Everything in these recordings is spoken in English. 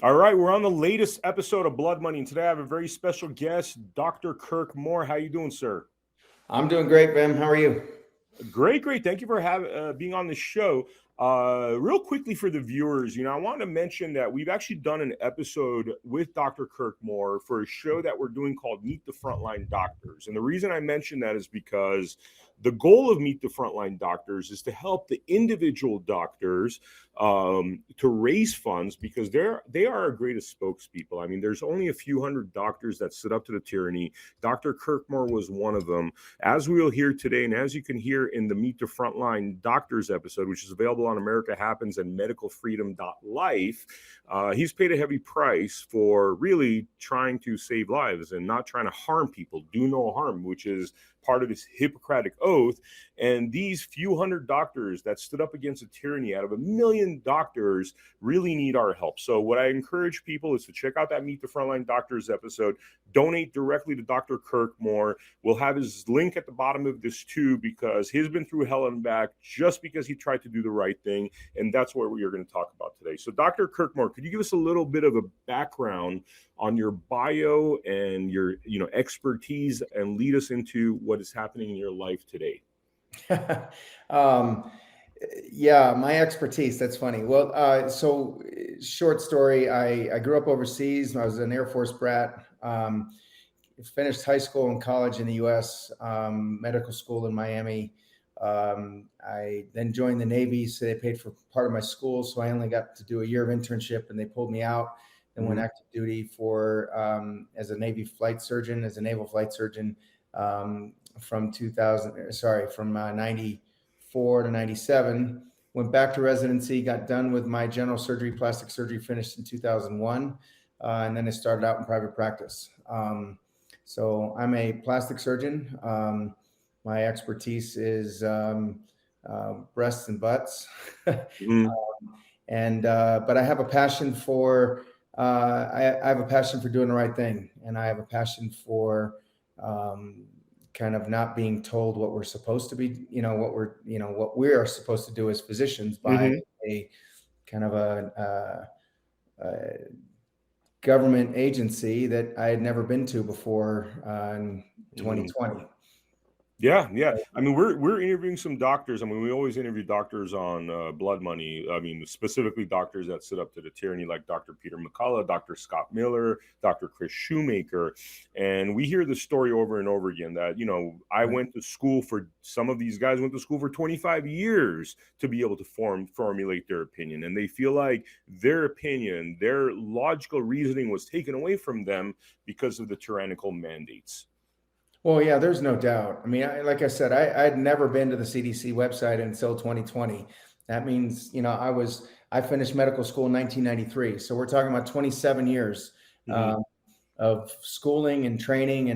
All right, we're on the latest episode of Blood Money, and today I have a very special guest, Dr. Kirk Moore. How you doing, sir? I'm doing great, Vim. How are you? Great, great. Thank you for being on the show. Real quickly for the viewers, I want to mention that we've actually done an episode with Dr. Kirk Moore for a show that we're doing called Meet the Frontline Doctors. And the reason I mention that is because the goal of Meet the Frontline Doctors is to help the individual doctors to raise funds because they are our greatest spokespeople. I mean, there's only a few hundred doctors that stood up to the tyranny. Dr. Kirk Moore was one of them. As we will hear today, and as you can hear in the Meet the Frontline Doctors episode, which is available on America Happens and medicalfreedom.life, he's paid a heavy price for really trying to save lives and not trying to harm people, do no harm, which is part of his Hippocratic oath. And these few hundred doctors that stood up against a tyranny out of 1 million doctors really need our help. So what I encourage people is to check out that Meet the Frontline Doctors episode, donate directly to Dr. Kirk Moore. We'll have his link at the bottom of this too, because he's been through hell and back just because he tried to do the right thing. And that's what we are going to talk about today. So Dr. Kirk Moore, could you give us a little bit of a background on your bio and your expertise and lead us into what is happening in your life today? um, yeah, my expertise. That's funny. Well, so short story. I grew up overseas. I was an Air Force brat. Finished high school and college in the U.S. Medical school in Miami. I then joined the Navy, so they paid for part of my school. So I only got to do a year of internship, and they pulled me out and went active duty for as a Navy flight surgeon, as a naval flight surgeon from 94 to 97. Went back to residency, got done with my general surgery, plastic surgery, finished in 2001, and then I started out in private practice. So I'm a plastic surgeon. My expertise is breasts and butts, but I have a passion for I have a passion for doing the right thing, and I have a passion for kind of not being told what we're supposed to be, what we are supposed to do as physicians by a kind of a government agency that I had never been to before in 2020. Yeah, yeah. I mean, we're interviewing some doctors. I mean, we always interview doctors on Blood Money. I mean, specifically doctors that stood up to the tyranny, like Dr. Peter McCullough, Dr. Scott Miller, Dr. Chris Shoemaker, and we hear the story over and over again that I went to school for some of these guys went to school for 25 years to be able to formulate their opinion, and they feel like their opinion, their logical reasoning was taken away from them because of the tyrannical mandates. Well, yeah, there's no doubt. I mean, like I said, I'd never been to the CDC website until 2020. That means, I finished medical school in 1993. So we're talking about 27 years of schooling and training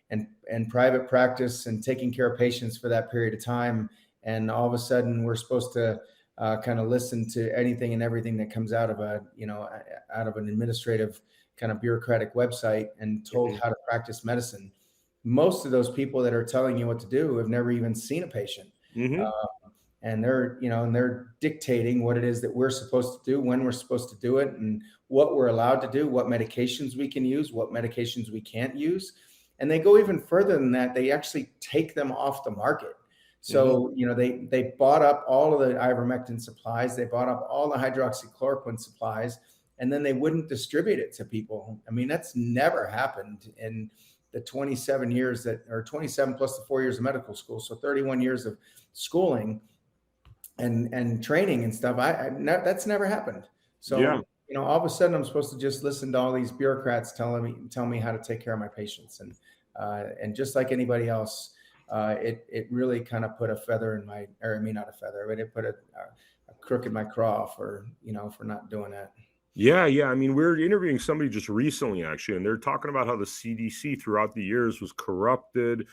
and private practice and taking care of patients for that period of time. And all of a sudden we're supposed to kind of listen to anything and everything that comes out of out of an administrative kind of bureaucratic website and told how to practice medicine. Most of those people that are telling you what to do have never even seen a patient. And they're dictating what it is that we're supposed to do, when we're supposed to do it, and what we're allowed to do, what medications we can use, what medications we can't use. And they go even further than that. They actually take them off the market. So, they bought up all of the ivermectin supplies. They bought up all the hydroxychloroquine supplies, and then they wouldn't distribute it to people. I mean, that's never happened in the 27 years or 27 plus the 4 years of medical school. So 31 years of schooling and training and stuff. That's never happened. So, all of a sudden I'm supposed to just listen to all these bureaucrats tell me how to take care of my patients. And just like anybody else, it really kind of put a feather in not a feather, but it put a crook in my craw for not doing that. Yeah. I mean, we're interviewing somebody just recently, actually, and they're talking about how the CDC throughout the years was corrupted.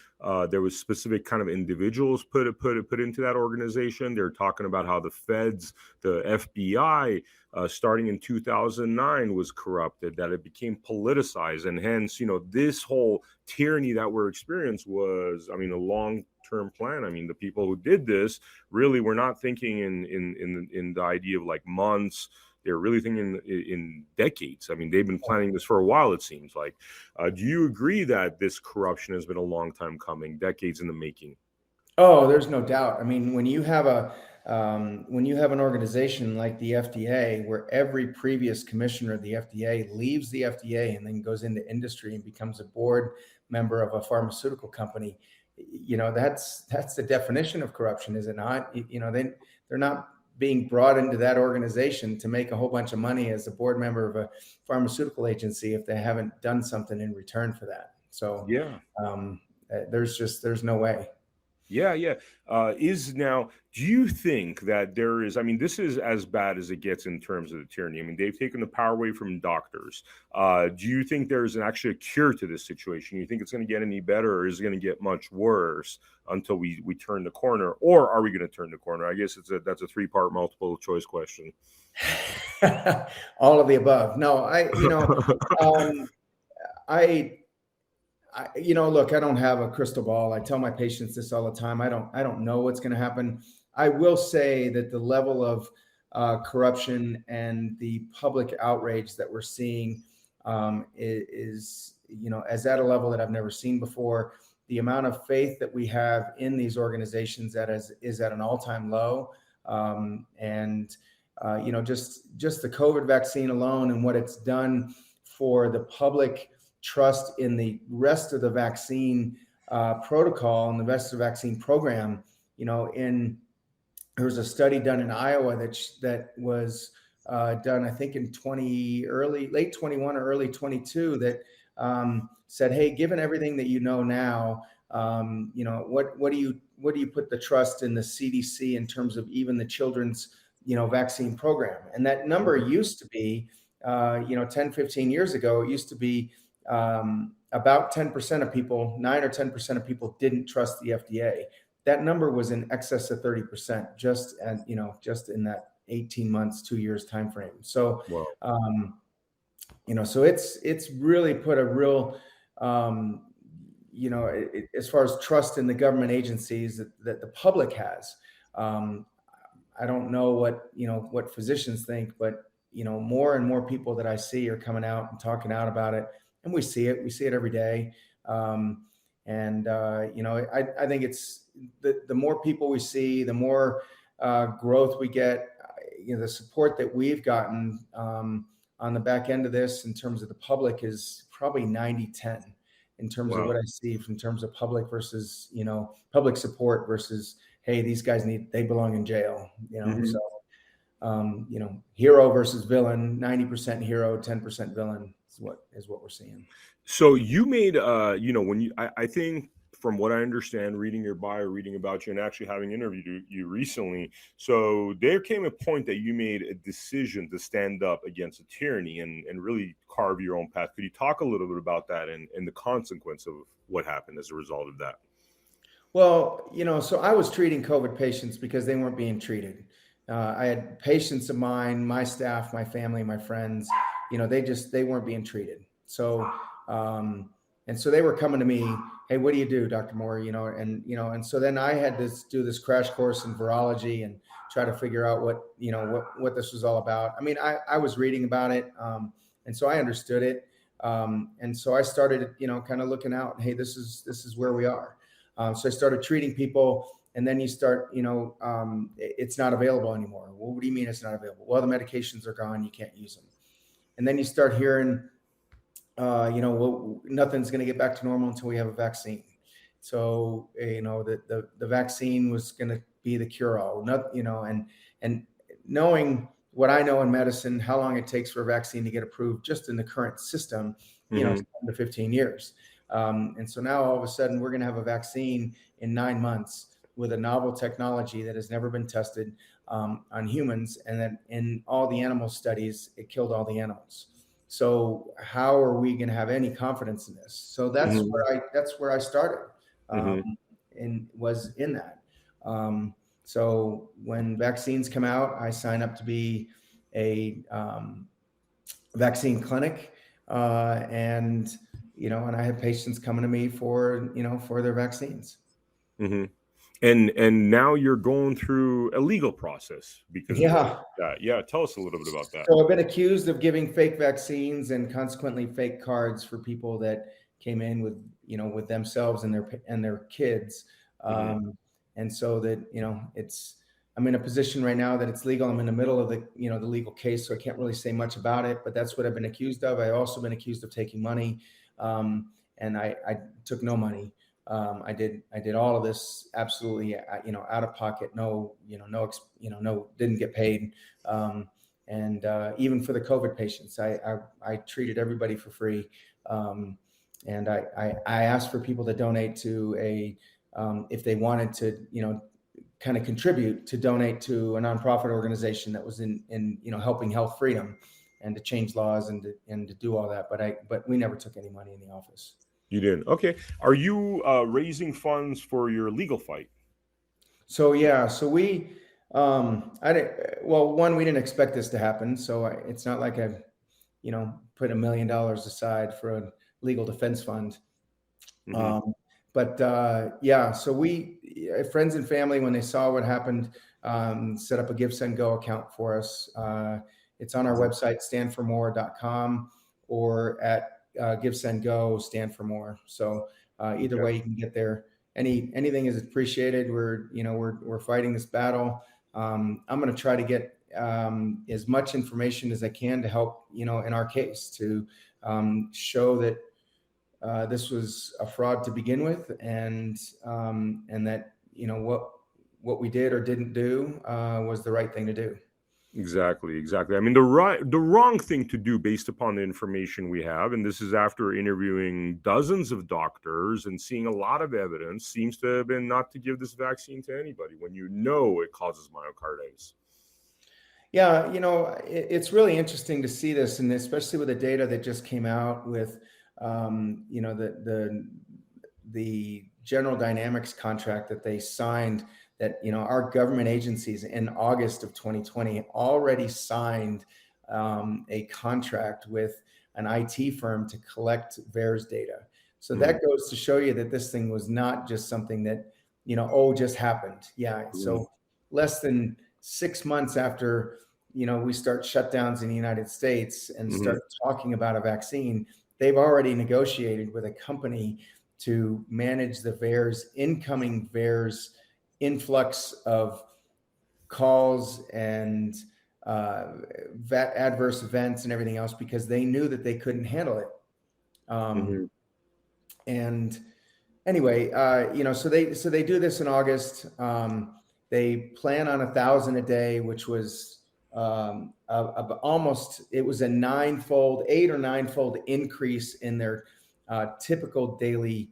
There was specific kind of individuals put into that organization. They're talking about how the feds, the FBI, starting in 2009, was corrupted, that it became politicized, and hence, this whole tyranny that we're experiencing was, I mean, a long-term plan. I mean, the people who did this really were not thinking in the idea of like months. They're really thinking in decades. I mean, they've been planning this for a while, it seems like. Do you agree that this corruption has been a long time coming, decades in the making? Oh, there's no doubt. I mean, when you have an organization like the FDA, where every previous commissioner of the FDA leaves the FDA and then goes into industry and becomes a board member of a pharmaceutical company, that's the definition of corruption, is it not? They're not being brought into that organization to make a whole bunch of money as a board member of a pharmaceutical agency if they haven't done something in return for that. So Yeah. there's no way. Yeah, yeah. Do you think that there is, I mean, this is as bad as it gets in terms of the tyranny. I mean, they've taken the power away from doctors. Do you think there's actually a cure to this situation? You think it's going to get any better, or is it going to get much worse until we turn the corner? Or are we going to turn the corner? I guess that's a three-part multiple choice question. All of the above. No, I look, I don't have a crystal ball. I tell my patients this all the time. I don't know what's going to happen. I will say that the level of corruption and the public outrage that we're seeing is as at a level that I've never seen before. The amount of faith that we have in these organizations is at an all-time low. Just the COVID vaccine alone and what it's done for the public trust in the rest of the vaccine protocol and the rest of the vaccine program. There was a study done in Iowa that was done, I think, in late 21 or early 22, that said, hey, given everything that you know now, what do you put the trust in the CDC in terms of even the children's vaccine program? And that number used to be 10, 15 years ago, it used to be about 10% of people, 9 or 10% of people didn't trust the FDA. That number was in excess of 30% just in that 18 months, 2 years time frame. So, Well, so it's really put a real, as far as trust in the government agencies that the public has. I don't know what physicians think, but more and more people that I see are coming out and talking out about it. And we see it every day. I think it's the more people we see, the more growth we get, the support that we've gotten on the back end of this in terms of the public is probably 90-10 in terms of what I see in terms of public versus, public support versus, hey, these guys they belong in jail, So, hero versus villain, 90% hero, 10% villain is what we're seeing. So you made, I think from what I understand, reading your bio, reading about you, and actually having interviewed you recently, so there came a point that you made a decision to stand up against a tyranny and really carve your own path. Could you talk a little bit about that and the consequence of what happened as a result of that? Well, so I was treating COVID patients because they weren't being treated. I had patients of mine, my staff, my family, my friends, they weren't being treated. So, and so they were coming to me, hey, what do you do, Dr. Moore? And so then I had to do this crash course in virology and try to figure out what this was all about. I mean, I was reading about it. And so I understood it. And so I started, kind of looking out, hey, this is where we are. So I started treating people, and then you start, it's not available anymore. Well, what do you mean it's not available? Well, the medications are gone. You can't use them. And then you start hearing, well, nothing's going to get back to normal until we have a vaccine. So, the vaccine was going to be the cure all, and knowing what I know in medicine, how long it takes for a vaccine to get approved just in the current system, 7 to 15 years. And so now all of a sudden we're going to have a vaccine in 9 months with a novel technology that has never been tested on humans. And then in all the animal studies, it killed all the animals. So how are we going to have any confidence in this? So that's where I started, and was in that. So when vaccines come out, I sign up to be a vaccine clinic, and I have patients coming to me for their vaccines. Mm-hmm. And now you're going through a legal process because of Yeah. that. Yeah, tell us a little bit about that. So I've been accused of giving fake vaccines and consequently fake cards for people that came in with, with themselves and their kids. Hmm. And so that, I'm in a position right now that it's legal. I'm in the middle of the legal case, so I can't really say much about it, but that's what I've been accused of. I've also been accused of taking money. And I took no money. I did all of this absolutely, out of pocket, no, didn't get paid. And even for the COVID patients, I treated everybody for free. And I asked for people to donate to if they wanted to, kind of contribute to donate to a nonprofit organization that was in helping health freedom and to change laws and to do all that. But we never took any money in the office. You didn't. Okay. Are you raising funds for your legal fight? So yeah, so I didn't. Well, one, we didn't expect this to happen, so it's not like I, put $1 million aside for a legal defense fund. Hmm. But yeah, so friends and family, when they saw what happened, set up a Give Send Go account for us. It's on our website, standformore.com, or at Give Send Go, Stand for More. So either way, you can get there. Anything is appreciated. We're fighting this battle. I'm going to try to get as much information as I can to help, in our case, to show that this was a fraud to begin with, and that what we did or didn't do was the right thing to do. Exactly. I mean, the wrong thing to do based upon the information we have, and this is after interviewing dozens of doctors and seeing a lot of evidence, seems to have been not to give this vaccine to anybody when you know it causes myocarditis. Yeah, it's really interesting to see this, and especially with the data that just came out with, the General Dynamics contract that they signed. That our government agencies in August of 2020 already signed a contract with an IT firm to collect VAERS data. So that goes to show you that this thing was not just something that just happened. Yeah. So less than 6 months after we start shutdowns in the United States and start talking about a vaccine, they've already negotiated with a company to manage the incoming VAERS influx of calls and adverse events and everything else, because they knew that they couldn't handle it. And anyway, so they do this in August. They plan on 1,000 a day, which was almost, it was a 8 or 9-fold increase in their typical daily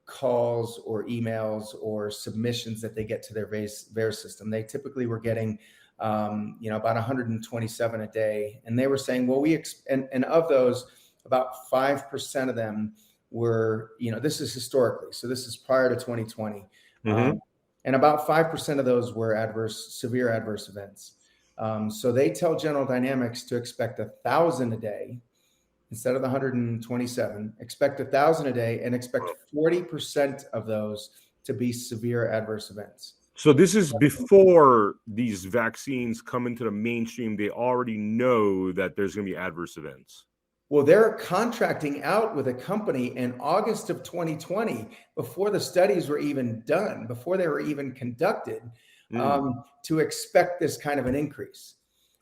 calls or emails or submissions that they get to their VAERS system. They typically were getting, about 127 a day. And they were saying, well, and of those, about 5% of them were, this is historically, so this is prior to 2020. And about 5% of those were severe adverse events. So they tell General Dynamics to expect 1,000 a day instead of the 127, expect 1,000 a day, and expect 40% of those to be severe adverse events. So this is before these vaccines come into the mainstream. They already know that there's going to be adverse events. Well, they're contracting out with a company in August of 2020, before the studies were even done, before they were even conducted, to expect this kind of an increase.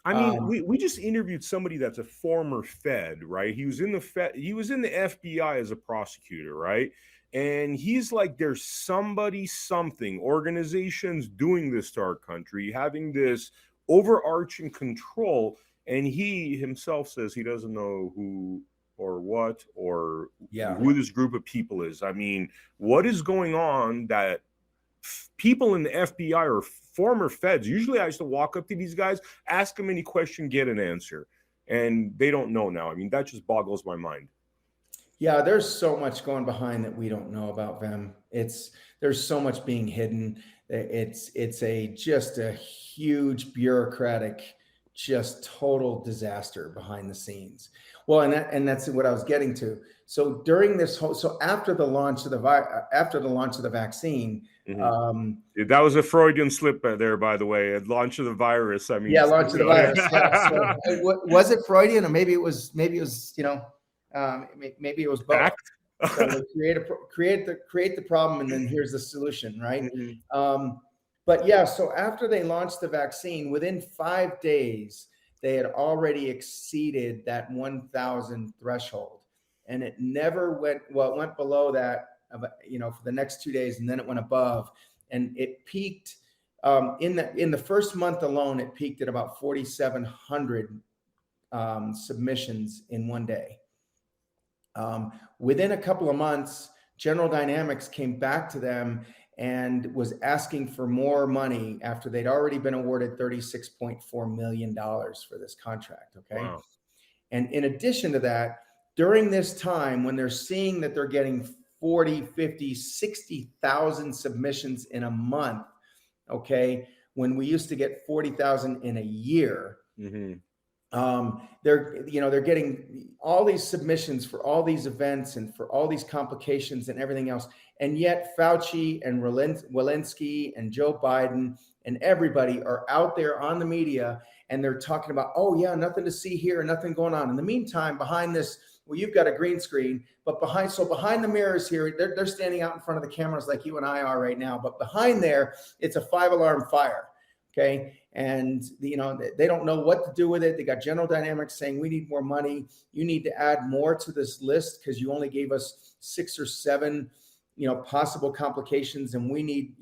I mean, we just interviewed somebody that's a former Fed, right? He was in the FBI as a prosecutor, right? And he's like, there's something, organizations doing this to our country, having this overarching control. And he himself says he doesn't know who or what or who this group of people is. I mean, what is going on that people in the FBI or former feds, usually I used to walk up to these guys, ask them any question, get an answer. And they don't know now. I mean, that just boggles my mind. Yeah, there's so much going behind that we don't know about them. There's so much being hidden. It's just a huge bureaucratic just total disaster behind the scenes. Well, and that's what I was getting to. So during this whole, so after the launch of the vaccine, that was a Freudian slip there, by the way. At launch of the virus. I mean, yeah, launch of the virus. Yeah. So was it Freudian, or maybe it was, maybe it was both. So create the problem, and then here's the solution, right? But yeah, so after they launched the vaccine, within 5 days, they had already exceeded that 1,000 threshold, and it never went. Well, it went below that, for the next 2 days, and then it went above, and it peaked in the first month alone. It peaked at about 4,700 submissions in one day. Within a couple of months, General Dynamics came back to them and was asking for more money after they'd already been awarded $36.4 million for this contract. Okay. Wow. And in addition to that, during this time, when they're seeing that they're getting 40, 50, 60,000 submissions in a month, okay, when we used to get 40,000 in a year, they're getting all these submissions for all these events and for all these complications and everything else. And yet Fauci and Walensky and Joe Biden and everybody are out there on the media, and they're talking about, oh yeah, nothing to see here, nothing going on. In the meantime, behind this, well, you've got a green screen, but behind the mirrors here, they're standing out in front of the cameras like you and I are right now. But behind there, it's a 5-alarm fire. Okay. And, they don't know what to do with it. They got General Dynamics saying, we need more money. You need to add more to this list because you only gave us 6 or 7, possible complications. And we need,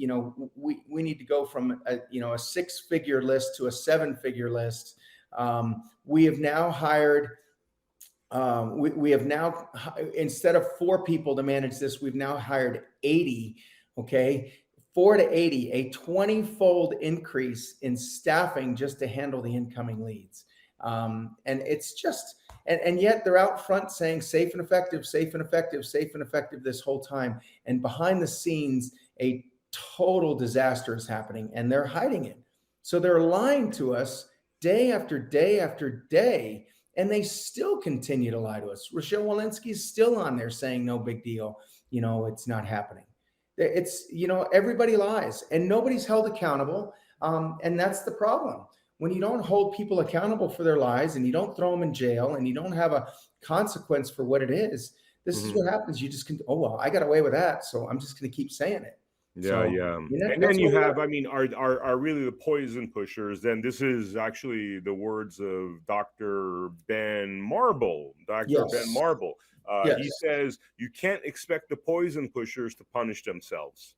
we need to go from a 6-figure list to a 7-figure list. We have now hired, we have now, instead of 4 people to manage this, we've now hired 80. Okay. 4 to 80, a 20-fold increase in staffing just to handle the incoming leads. And it's just, and yet they're out front saying safe and effective, safe and effective, safe and effective this whole time. And behind the scenes, a total disaster is happening, and they're hiding it. So they're lying to us day after day after day, and they still continue to lie to us. Rochelle Walensky is still on there saying no big deal. It's not happening. It's, everybody lies and nobody's held accountable. And that's the problem. When you don't hold people accountable for their lies, and you don't throw them in jail, and you don't have a consequence for what it is, this is what happens. You just can, oh, well, I got away with that, so I'm just going to keep saying it. Yeah, yeah. And then you have, are really the poison pushers. Then this is actually the words of Dr. Ben Marble. Ben Marble. He says you can't expect the poison pushers to punish themselves.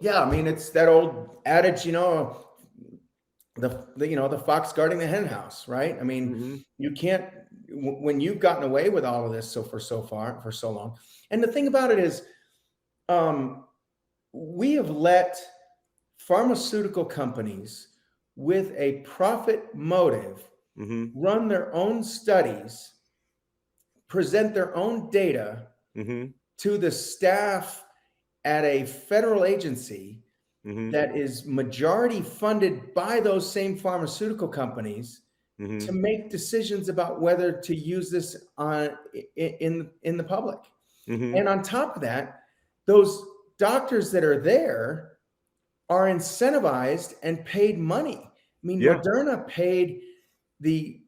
Yeah, it's that old adage, the fox guarding the hen house, right? You can't, when you've gotten away with all of this for so long. And the thing about it is, we have let pharmaceutical companies with a profit motive run their own studies, present their own data to the staff at a federal agency that is majority funded by those same pharmaceutical companies to make decisions about whether to use this in the public. And on top of that, those doctors that are there are incentivized and paid money. Moderna paid the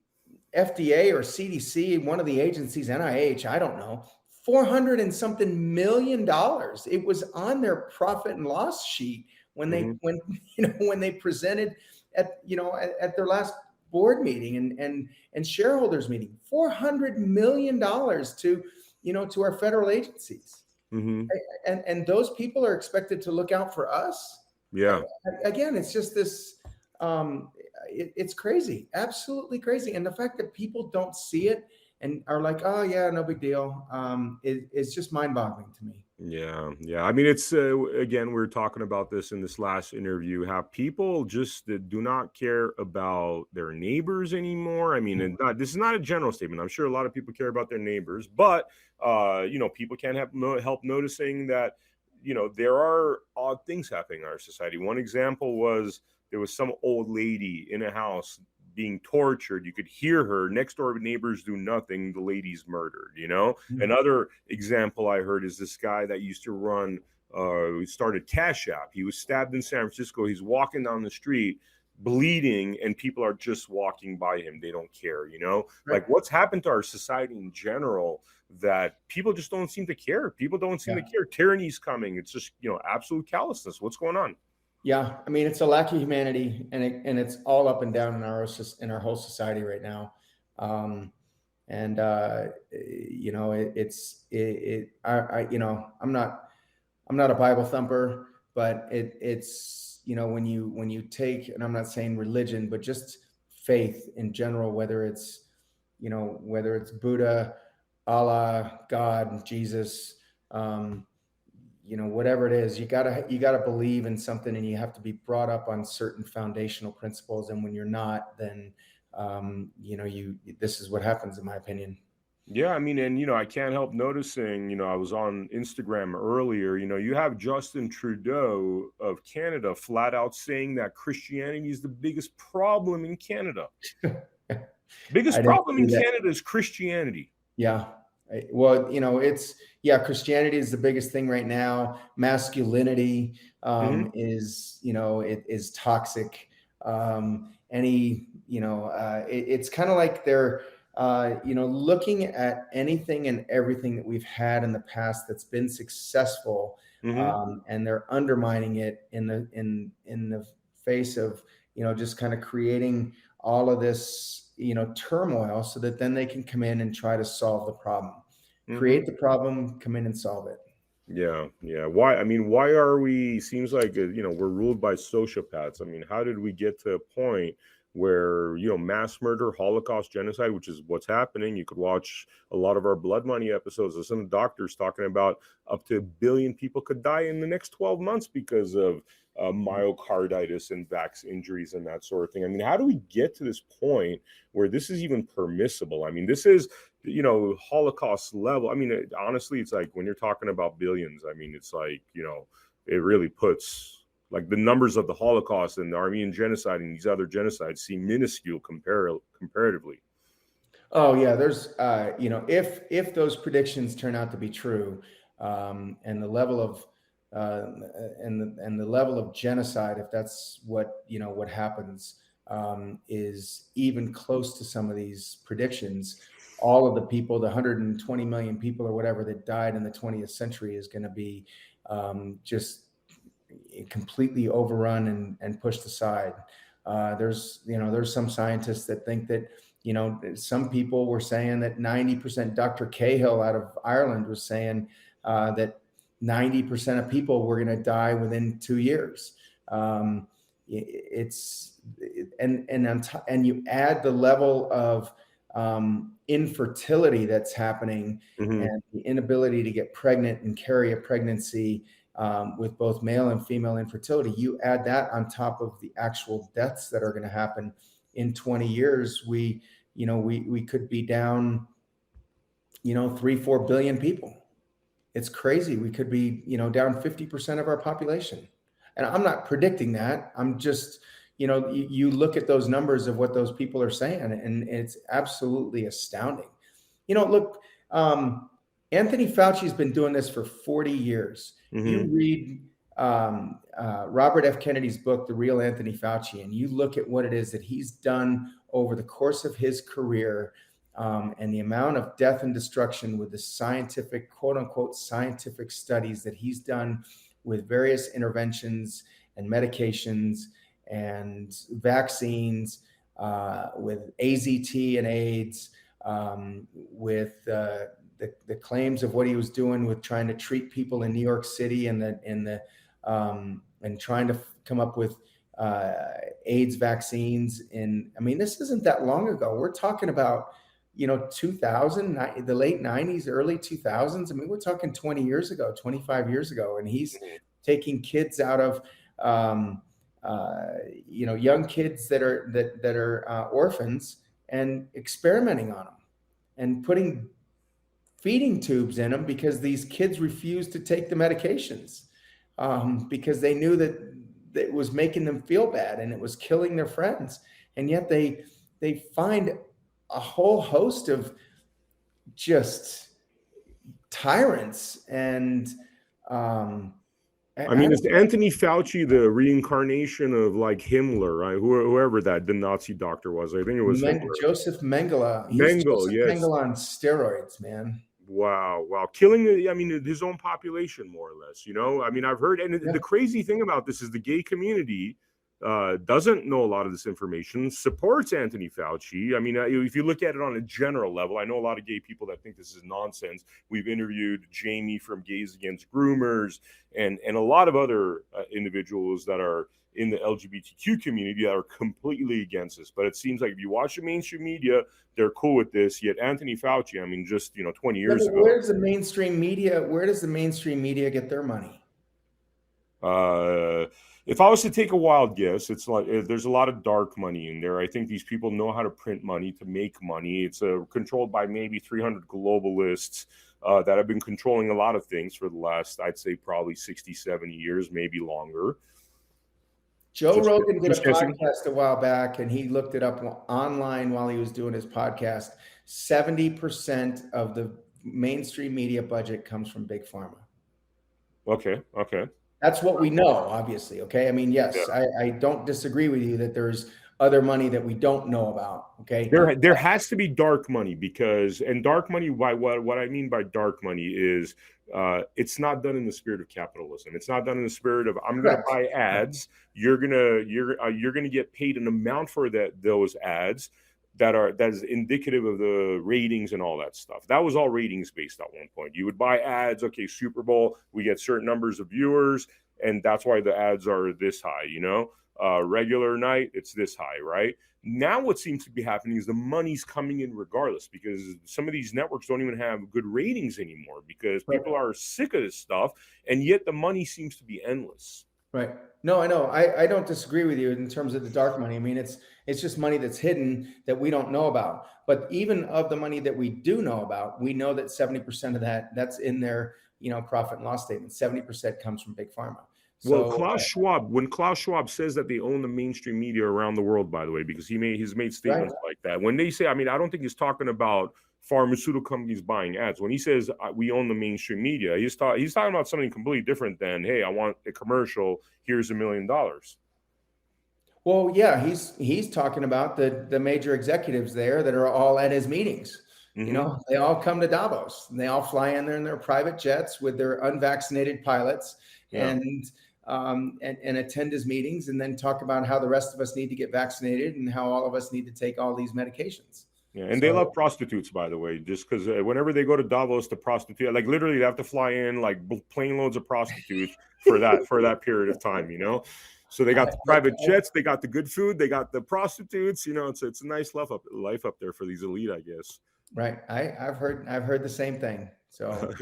FDA or CDC, one of the agencies, NIH, I don't know, $400 and something million. It was on their profit and loss sheet when they when they presented at their last board meeting and shareholders meeting. $400 million to our federal agencies. And those people are expected to look out for us. Yeah. Again, it's just this. It's crazy, absolutely crazy. And the fact that people don't see it and are like, oh yeah, no big deal, it's just mind-boggling to me. Yeah. It's again, we were talking about this in this last interview, how people just do not care about their neighbors anymore. This is not a general statement. I'm sure a lot of people care about their neighbors, but people can't help noticing that there are odd things happening in our society. One example was there was some old lady in a house being tortured. You could hear her. Next door neighbors do nothing. The lady's murdered, you know? Another example I heard is this guy that used to run, started Cash App. He was stabbed in San Francisco. He's walking down the street bleeding, and people are just walking by him. They don't care, you know? Right. Like, what's happened to our society in general that people just don't seem to care? People don't seem to care. Tyranny's coming. It's just, you know, absolute callousness. What's going on? Yeah, I mean, it's a lack of humanity, and it's all up and down in our whole society right now. And you know, I'm not a Bible thumper, but it's, you know, when you take, and I'm not saying religion, but just faith in general, whether it's Buddha, Allah, God, Jesus, you know, whatever it is, you gotta believe in something, and you have to be brought up on certain foundational principles. And when you're not, then you know, this is what happens, in my opinion. Yeah, I mean, and you know, I can't help noticing, you know, I was on Instagram earlier, you know, you have Justin Trudeau of Canada flat out saying that Christianity is the biggest problem in Canada. Biggest problem in Canada is Christianity. Yeah. Well, you know, Christianity is the biggest thing right now. Masculinity is, you know, it is toxic. It's kind of like they're, you know, looking at anything and everything that we've had in the past that's been successful, and they're undermining it in the face of, you know, just kind of creating all of this, you know, turmoil, so that then they can come in and try to solve the problem, create the problem, come in and solve it. Yeah. Why? I mean, why are we? Seems like, you know, we're ruled by sociopaths. I mean, how did we get to a point where, you know, mass murder, Holocaust, genocide, which is what's happening? You could watch a lot of our Blood Money episodes of some doctors talking about up to 1 billion people could die in the next 12 months because of myocarditis and vax injuries and that sort of thing. I mean, how do we get to this point where this is even permissible? I mean, this is, you know, Holocaust level. I mean, honestly, it's like when you're talking about billions, I mean, it's like, you know, it really puts, like, the numbers of the Holocaust and the Armenian genocide and these other genocides seem minuscule comparatively. Oh yeah, there's you know, if those predictions turn out to be true, and the level of the level of genocide, if that's what, you know, what happens, is even close to some of these predictions, all of the people, the 120 million people or whatever that died in the 20th century, is going to be just completely overrun and pushed aside. There's some scientists that think that, you know, some people were saying that 90%, Dr. Cahill out of Ireland was saying that 90% of people were going to die within 2 years. And you add the level of infertility that's happening, and the inability to get pregnant and carry a pregnancy, with both male and female infertility. You add that on top of the actual deaths that are going to happen in 20 years. We could be down, you know, 3-4 billion people. It's crazy. We could be, you know, down 50% of our population. And I'm not predicting that. I'm just, you know, you look at those numbers of what those people are saying, and it's absolutely astounding. You know, look, Anthony Fauci has been doing this for 40 years. You read Robert F. Kennedy's book, The Real Anthony Fauci, and you look at what it is that he's done over the course of his career, and the amount of death and destruction with the scientific, quote unquote, scientific studies that he's done with various interventions and medications and vaccines, with AZT and AIDS, with the claims of what he was doing with trying to treat people in New York City and trying to come up with AIDS vaccines. I mean, this isn't that long ago. We're talking about, you know, 2000, the late 90s, early 2000s. I mean, we're talking 20 years ago, 25 years ago, and he's taking kids out of, you know, young kids that are orphans, and experimenting on them and putting feeding tubes in them, because these kids refused to take the medications, because they knew that that was making them feel bad, and it was killing their friends. And yet they find a whole host of just tyrants and I mean, is Anthony Fauci the reincarnation of like Himmler, right? Whoever that the Nazi doctor was. I think it was Himmler. Joseph Mengele. He's Mengele, Joseph yes. Mengele on steroids, man. Wow. Killing, I mean, his own population, more or less, you know? I mean, I've heard, and the crazy thing about this is the gay community doesn't know a lot of this information, supports Anthony Fauci. I mean, if you look at it on a general level, I know a lot of gay people that think this is nonsense. We've interviewed Jamie from Gays Against Groomers and a lot of other individuals that are in the LGBTQ community that are completely against this. But it seems like if you watch the mainstream media, they're cool with this. Yet Anthony Fauci, I mean, just 20 years ago. Where does the mainstream media get their money? If I was to take a wild guess, it's like there's a lot of dark money in there. I think these people know how to print money to make money. It's controlled by maybe 300 globalists that have been controlling a lot of things for the last, I'd say, probably 60, 70 years, maybe longer. Joe Rogan did a podcast a while back, and he looked it up online while he was doing his podcast. 70% of the mainstream media budget comes from Big Pharma. Okay. That's what we know, obviously. Okay. I mean, yes, yeah. I don't disagree with you that there's other money that we don't know about. Okay. There has to be dark money and dark money, by what I mean by dark money is it's not done in the spirit of capitalism. It's not done in the spirit of I'm going to buy ads. You're gonna get paid an amount for those ads that is indicative of the ratings and all that stuff. That was all ratings based at one point. You would buy ads. Okay, Super Bowl, we get certain numbers of viewers, and that's why the ads are this high. Regular night, it's this high, right? Now what seems to be happening is the money's coming in regardless, because some of these networks don't even have good ratings anymore because people are sick of this stuff, and yet the money seems to be endless. Right. No, I know. I don't disagree with you in terms of the dark money. I mean, it's just money that's hidden that we don't know about. But even of the money that we do know about, we know that 70% of that's in their, profit and loss statement. 70% comes from Big Pharma. So, when Klaus Schwab says that they own the mainstream media around the world, by the way, because he's made statements like that. When they say, I mean, I don't think he's talking about pharmaceutical companies buying ads. When he says we own the mainstream media, he's talking about something completely different than, hey, I want a commercial. Here's $1 million. Well, yeah, he's talking about the major executives there that are all at his meetings. Mm-hmm. They all come to Davos and they all fly in there in their private jets with their unvaccinated pilots and attend his meetings and then talk about how the rest of us need to get vaccinated and how all of us need to take all these medications. Yeah, and they love prostitutes, by the way, just because whenever they go to Davos to prostitute, like literally they have to fly in like plane loads of prostitutes for that period of time, So they got the private jets, they got the good food, they got the prostitutes, it's a nice life up there for these elite, I guess. Right. I've heard the same thing. So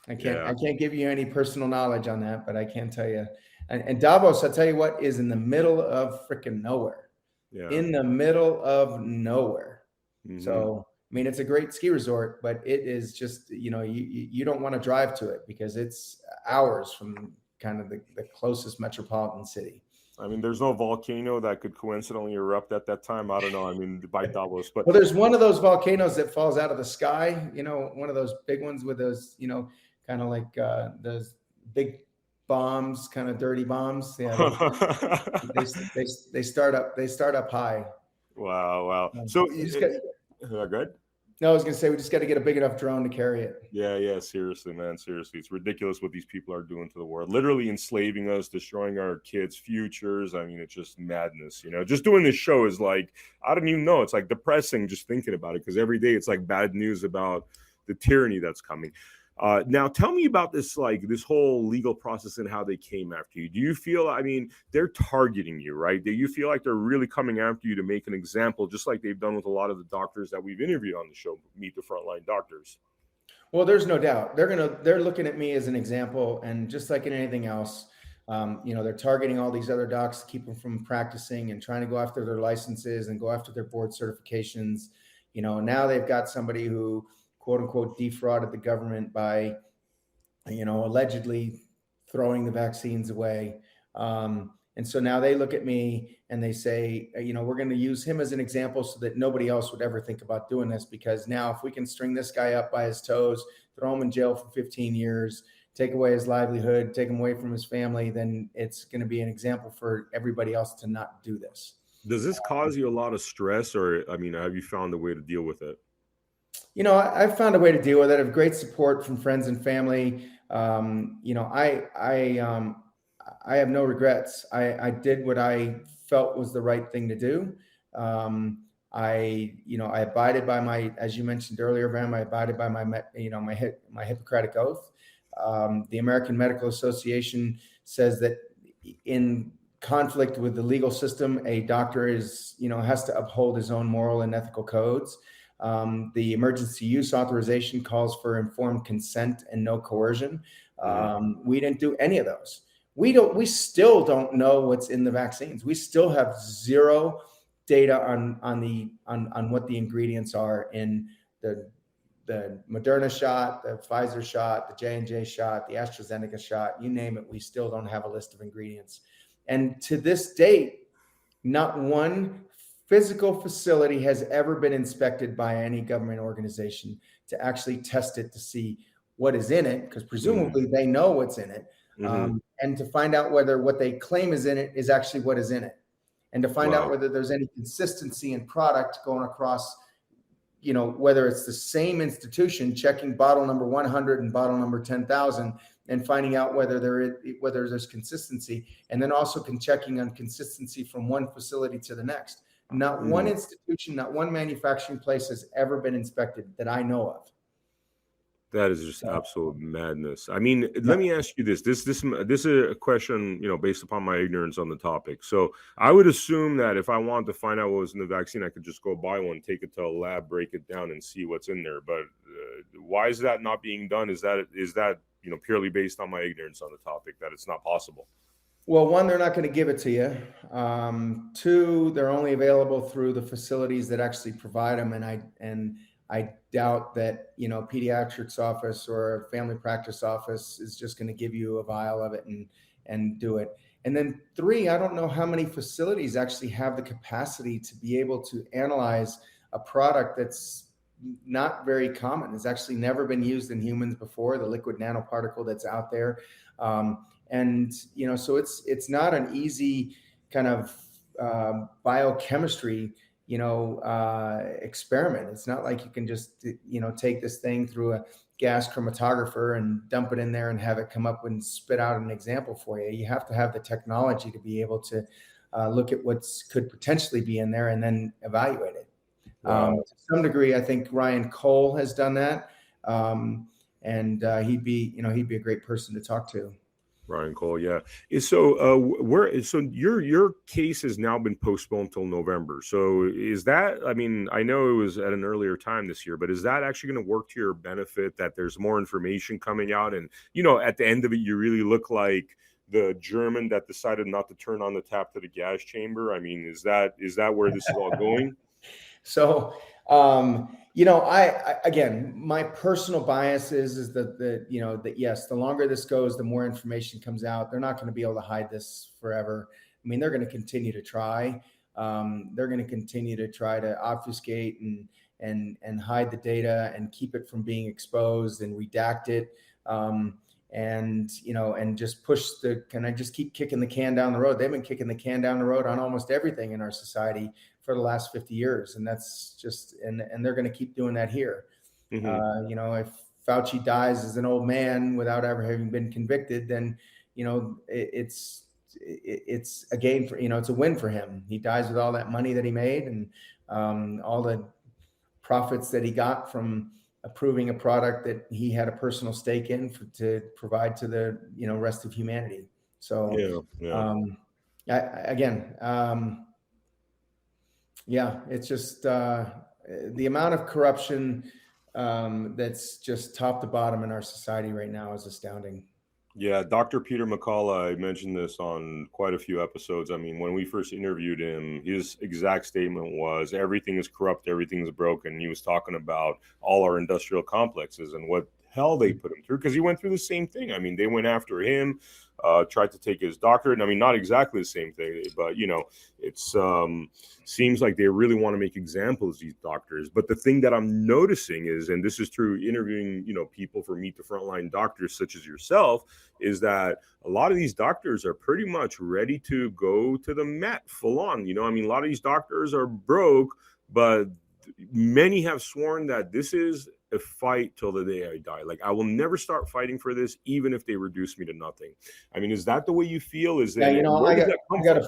I can't give you any personal knowledge on that, but I can tell you. And Davos, I'll tell you what, is in the middle of freaking nowhere. Yeah. In the middle of nowhere. Mm-hmm. So, I mean, it's a great ski resort, but it is just, you don't want to drive to it because it's hours from kind of the closest metropolitan city. I mean, there's no volcano that could coincidentally erupt at that time. I don't know. I mean, by Davos, but there's one of those volcanoes that falls out of the sky. One of those big ones with those, kind of like those big bombs, kind of dirty bombs. Yeah, they start up high. Wow. So good. No, I was going to say, we just got to get a big enough drone to carry it. Yeah. Seriously, man. Seriously. It's ridiculous what these people are doing to the world. Literally enslaving us, destroying our kids' futures. I mean, it's just madness, Just doing this show is like, I don't even know. It's like depressing just thinking about it because every day it's like bad news about the tyranny that's coming. Now, tell me about this whole legal process and how they came after you. Do you feel, I mean, they're targeting you, right? Do you feel like they're really coming after you to make an example, just like they've done with a lot of the doctors that we've interviewed on the show, Meet the Frontline Doctors? Well, there's no doubt. They're looking at me as an example. And just like in anything else, they're targeting all these other docs to keep them from practicing and trying to go after their licenses and go after their board certifications. Now they've got somebody who, quote unquote, defrauded the government by, allegedly throwing the vaccines away. And And so now they look at me and they say, we're going to use him as an example so that nobody else would ever think about doing this, because now if we can string this guy up by his toes, throw him in jail for 15 years, take away his livelihood, take him away from his family, then it's going to be an example for everybody else to not do this. Does this cause you a lot of stress, or have you found a way to deal with it? I've found a way to deal with it. I have great support from friends and family. I have no regrets. I did what I felt was the right thing to do. I abided by my, as you mentioned earlier, Bram, I abided by my Hippocratic oath. The American Medical Association says that in conflict with the legal system, a doctor has to uphold his own moral and ethical codes. The emergency use authorization calls for informed consent and no coercion. We didn't do any of those. We still don't know what's in the vaccines. We still have zero data on what the ingredients are in the Moderna shot, the Pfizer shot, the J&J shot, the AstraZeneca shot, you name it. We still don't have a list of ingredients. And to this date, not one physical facility has ever been inspected by any government organization to actually test it to see what is in it, because presumably they know what's in it, and to find out whether what they claim is in it is actually what is in it, and to find out whether there's any consistency in product going across, whether it's the same institution checking bottle number 100 and bottle number 10,000 and finding out whether there's consistency, and then also checking on consistency from one facility to the next. Not one institution, not one manufacturing place has ever been inspected that I know of. That is just absolute madness. Let me ask you this. This is a question, based upon my ignorance on the topic. So I would assume that if I wanted to find out what was in the vaccine, I could just go buy one, take it to a lab, break it down, and see what's in there. But why is that not being done? Is that purely based on my ignorance on the topic, that it's not possible? Well, one, they're not going to give it to you. Two, they're only available through the facilities that actually provide them, and I doubt that pediatrics office or a family practice office is just going to give you a vial of it and do it. And then three, I don't know how many facilities actually have the capacity to be able to analyze a product that's not very common. It's actually never been used in humans before, the liquid nanoparticle that's out there. So it's not an easy kind of biochemistry experiment. It's not like you can just take this thing through a gas chromatographer and dump it in there and have it come up and spit out an example for you. You have to have the technology to be able to look at what could potentially be in there and then evaluate it. To some degree, I think Ryan Cole has done that, and he'd be a great person to talk to. Ryan Cole, yeah. So your case has now been postponed till November. So is that, I know it was at an earlier time this year, but is that actually going to work to your benefit, that there's more information coming out, and at the end of it, you really look like the German that decided not to turn on the tap to the gas chamber? Is that where this is all going? So, again, my personal bias is that yes, the longer this goes, the more information comes out. They're not going to be able to hide this forever. They're going to continue to try. They're going to continue to try to obfuscate and hide the data and keep it from being exposed and redact it. And just can I just keep kicking the can down the road? They've been kicking the can down the road on almost everything in our society for the last 50 years. And that's just, and they're going to keep doing that here. If Fauci dies as an old man without ever having been convicted, then, it's a gain for, it's a win for him. He dies with all that money that he made and all the profits that he got from approving a product that he had a personal stake in to provide to the rest of humanity. So it's just the amount of corruption that's just top to bottom in our society right now is astounding. Yeah, Dr. Peter McCullough, I mentioned this on quite a few episodes. When we first interviewed him, his exact statement was, everything is corrupt, everything is broken. He was talking about all our industrial complexes and what hell they put him through, because he went through the same thing. They went after him. tried to take his doctorate. I mean, not exactly the same thing, but it's seems like they really want to make examples, these doctors. But the thing that I'm noticing is, and this is through interviewing, people for Meet the Frontline doctors such as yourself, is that a lot of these doctors are pretty much ready to go to the mat full on. I mean, a lot of these doctors are broke, but many have sworn that this is a fight till the day I die. Like, I will never start fighting for this, even if they reduce me to nothing. I mean, is that the way you feel? Is that, where does that come from?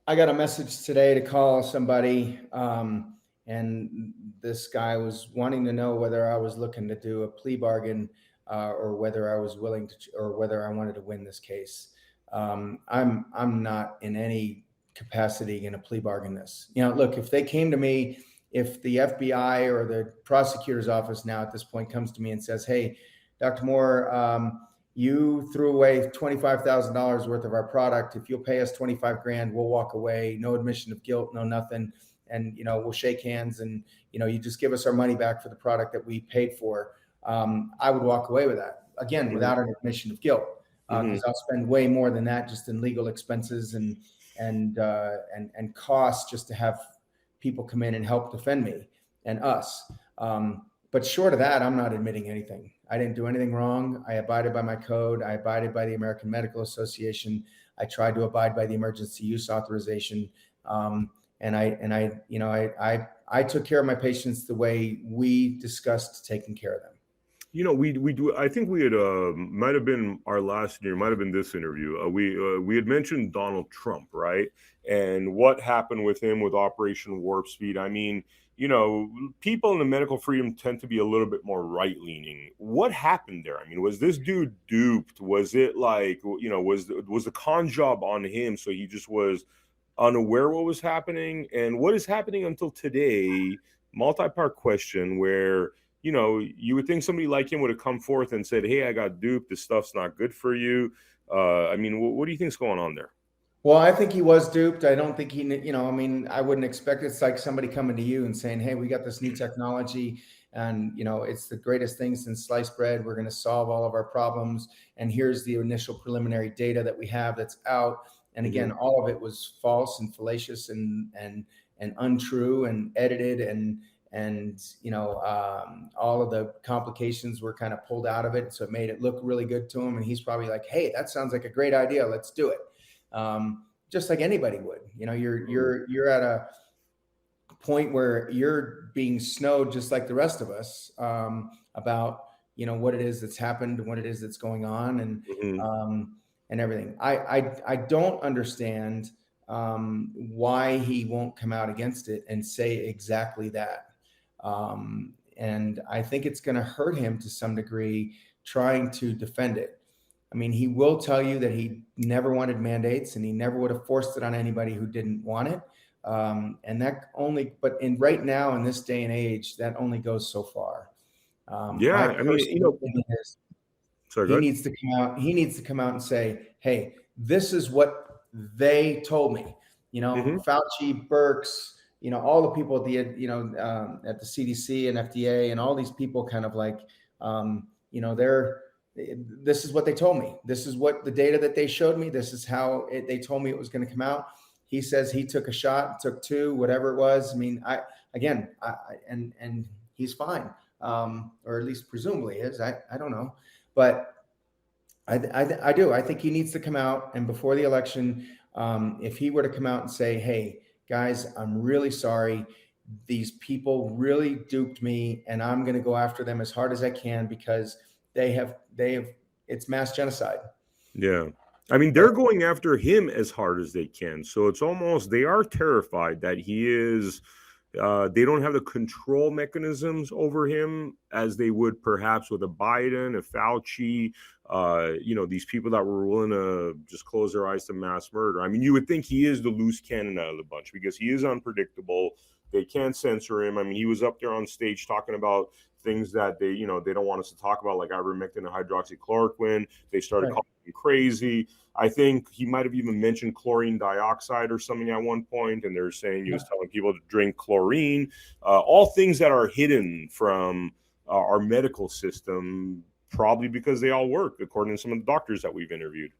I got a message today to call somebody, and this guy was wanting to know whether I was looking to do a plea bargain, or whether I was willing to, or whether I wanted to win this case. I'm not in any capacity going to plea bargain this. Look, if they came to me, if the FBI or the prosecutor's office now at this point comes to me and says, "Hey, Dr. Moore, you threw away $25,000 worth of our product. If you'll pay us 25 grand, we'll walk away. No admission of guilt, no nothing. And, we'll shake hands and, you just give us our money back for the product that we paid for." I would walk away with that, again, without an admission of guilt, because I'll spend way more than that just in legal expenses and costs just to have people come in and help defend me and us. But short of that, I'm not admitting anything. I didn't do anything wrong. I abided by my code. I abided by the American Medical Association. I tried to abide by the emergency use authorization. And I took care of my patients the way we discussed taking care of them. We do. I think we had might have been our last year, might have been this interview. We had mentioned Donald Trump, right? And what happened with him with Operation Warp Speed. I mean, people in the medical freedom tend to be a little bit more right leaning. What happened there? I mean, was this dude duped? Was it like, was the con job on him? So he just was unaware what was happening, and what is happening until today? Multi-part question where, you would think somebody like him would have come forth and said, "Hey, I got duped. This stuff's not good for you." I mean, what do you think's going on there? Well, I think he was duped. I don't think I wouldn't expect it's like somebody coming to you and saying, "Hey, we got this new technology and, it's the greatest thing since sliced bread. We're going to solve all of our problems. And here's the initial preliminary data that we have that's out." And again, all of it was false and fallacious and untrue and edited and all of the complications were kind of pulled out of it. So it made it look really good to him. And he's probably like, "Hey, that sounds like a great idea. Let's do it." Just like anybody would. You're at a point where you're being snowed just like the rest of us, about what it is that's happened and what it is that's going on and everything. I don't understand why he won't come out against it and say exactly that. And I think it's going to hurt him to some degree trying to defend it. I mean, he will tell you that he never wanted mandates and he never would have forced it on anybody who didn't want it. And that only, but right now in this day and age, that only goes so far. He needs to come out. He needs to come out and say, "Hey, this is what they told me." Fauci, Birx, all the people at the at the CDC and FDA and all these people kind of like, this is what they told me. This is what the data that they showed me. This is how they told me it was going to come out. He says he took a shot, took two, whatever it was. I mean, and he's fine, or at least presumably is. I don't know, but I do. I think he needs to come out, and before the election, if he were to come out and say, "Hey, guys, I'm really sorry. These people really duped me, and I'm going to go after them as hard as I can because they have it's mass genocide." Yeah. I mean, they're going after him as hard as they can. So it's almost, they are terrified that he is, they don't have the control mechanisms over him as they would perhaps with a Biden, a Fauci, these people that were willing to just close their eyes to mass murder. I mean, you would think he is the loose cannon out of the bunch because he is unpredictable. They can't censor him. I mean, he was up there on stage talking about things that they don't want us to talk about, like ivermectin and hydroxychloroquine. They started calling him crazy. I think he might have even mentioned chlorine dioxide or something at one point, and they're saying he was telling people to drink chlorine. All things that are hidden from our medical system, probably because they all work, according to some of the doctors that we've interviewed.